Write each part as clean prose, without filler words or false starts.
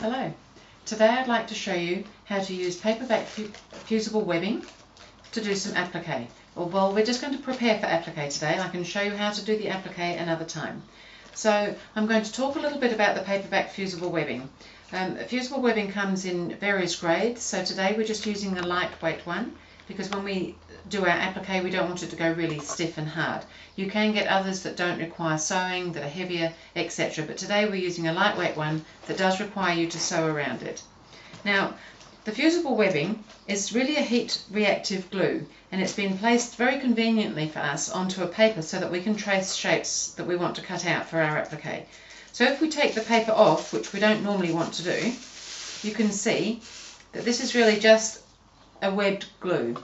Hello. Today I'd like to show you how to use paperback fusible webbing to do some applique. Well, we're just going to prepare for applique today. I can show you how to do the applique another time. So I'm going to talk a little bit about the paperback fusible webbing. Fusible webbing comes in various grades, so today we're just using a lightweight one because when we do our applique we don't want it to go really stiff and hard. You can get others that don't require sewing, that are heavier, etc. But today we're using a lightweight one that does require you to sew around it. Now, the fusible webbing is really a heat reactive glue, and it's been placed very conveniently for us onto a paper so that we can trace shapes that we want to cut out for our applique. So if we take the paper off, which we don't normally want to do, you can see that this is really just a webbed glue.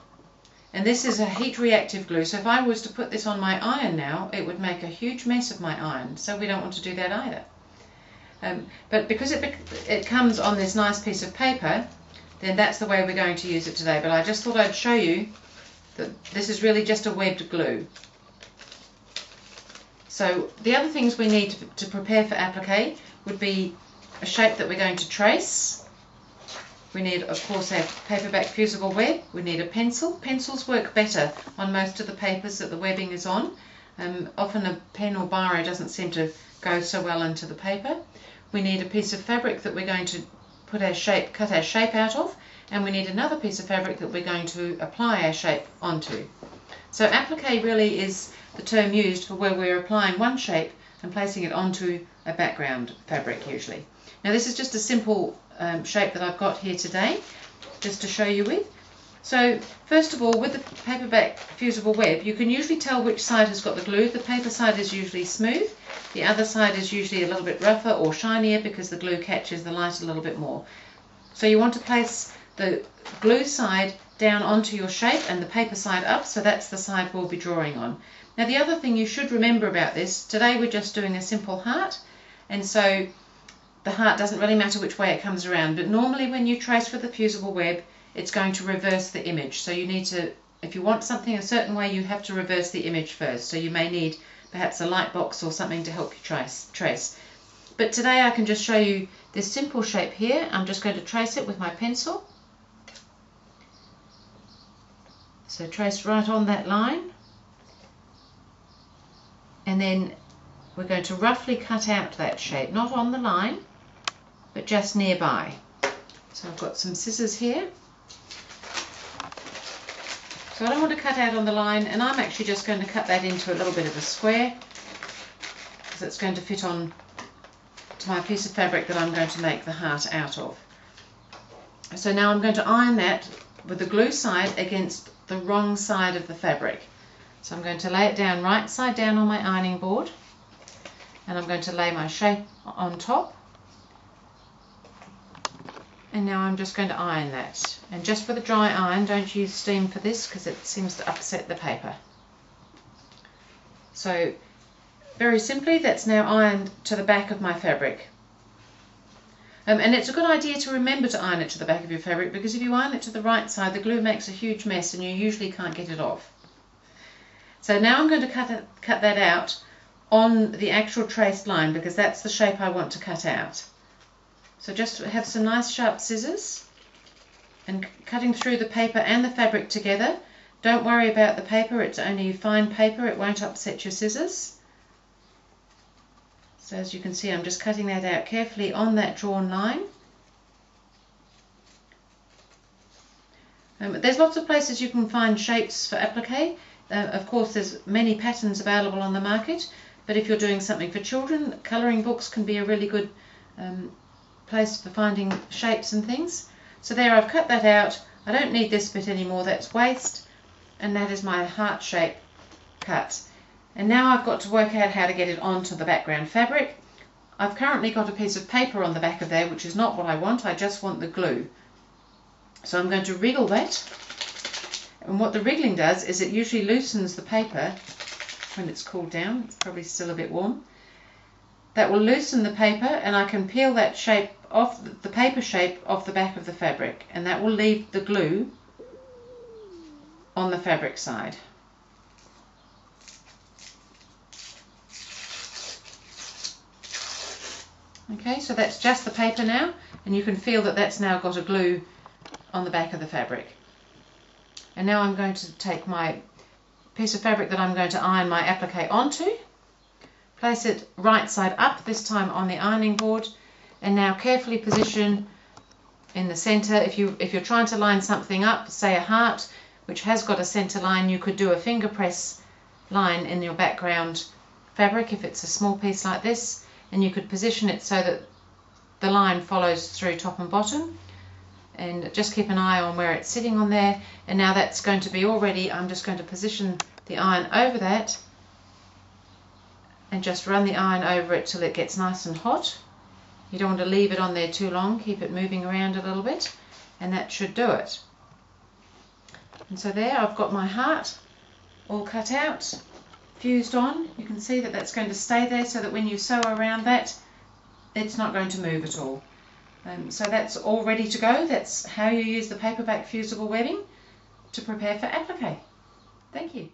And this is a heat reactive glue, so if I was to put this on my iron now, it would make a huge mess of my iron, so we don't want to do that either. But because it comes on this nice piece of paper, then that's the way we're going to use it today. But I just thought I'd show you that this is really just a webbed glue. So the other things we need to prepare for applique would be a shape that we're going to trace. We need, of course, our paperback fusible web. We need a pencil. Pencils work better on most of the papers that the webbing is on. Often a pen or biro doesn't seem to go so well into the paper. We need a piece of fabric that we're going to cut our shape out of, and we need another piece of fabric that we're going to apply our shape onto. So applique really is the term used for where we're applying one shape and placing it onto a background fabric usually. Now this is just a simple shape that I've got here today, just to show you with. So first of all, with the paperback fusible web, you can usually tell which side has got the glue. The paper side is usually smooth, the other side is usually a little bit rougher or shinier because the glue catches the light a little bit more. So you want to place the glue side down onto your shape and the paper side up, so that's the side we'll be drawing on. Now the other thing you should remember about this, today we're just doing a simple heart, and so the heart doesn't really matter which way it comes around, but normally when you trace with the fusible web, it's going to reverse the image. So you need to, if you want something a certain way, you have to reverse the image first. So you may need perhaps a light box or something to help you trace. But today I can just show you this simple shape here. I'm just going to trace it with my pencil. So trace right on that line. And then we're going to roughly cut out that shape, not on the line, but just nearby. So I've got some scissors here. So I don't want to cut out on the line, and I'm actually just going to cut that into a little bit of a square because it's going to fit on to my piece of fabric that I'm going to make the heart out of. So now I'm going to iron that with the glue side against the wrong side of the fabric. So I'm going to lay it down right side down on my ironing board, and I'm going to lay my shape on top. And now I'm just going to iron that. And just with a dry iron, don't use steam for this because it seems to upset the paper. So very simply, that's now ironed to the back of my fabric. And it's a good idea to remember to iron it to the back of your fabric, because if you iron it to the right side, the glue makes a huge mess and you usually can't get it off. So now I'm going to cut that out on the actual traced line because that's the shape I want to cut out. So just have some nice sharp scissors and cutting through the paper and the fabric together. Don't worry about the paper, it's only fine paper, it won't upset your scissors. So as you can see, I'm just cutting that out carefully on that drawn line. There's lots of places you can find shapes for applique. Of course there's many patterns available on the market, but if you're doing something for children, colouring books can be a really good place for finding shapes and things. So there, I've cut that out. I don't need this bit anymore, that's waste, and that is my heart shape cut. And now I've got to work out how to get it onto the background fabric. I've currently got a piece of paper on the back of there, which is not what I want, I just want the glue. So I'm going to wriggle that, and what the wriggling does is it usually loosens the paper when it's cooled down. It's probably still a bit warm. That will loosen the paper, and I can peel that shape off, the paper shape off the back of the fabric, and that will leave the glue on the fabric side. Okay, so that's just the paper now, and you can feel that that's now got a glue on the back of the fabric. And now I'm going to take my piece of fabric that I'm going to iron my applique onto, place it right side up, this time on the ironing board, and now carefully position in the center. If you're trying to line something up, say a heart which has got a center line, you could do a finger press line in your background fabric if it's a small piece like this, and you could position it so that the line follows through top and bottom, and just keep an eye on where it's sitting on there. And now that's going to be all ready. I'm just going to position the iron over that and just run the iron over it till it gets nice and hot. You don't want to leave it on there too long, keep it moving around a little bit, and that should do it. And so there I've got my heart all cut out, fused on. You can see that that's going to stay there so that when you sew around that, it's not going to move at all. So that's all ready to go. That's how you use the paperback fusible webbing to prepare for applique. Thank you.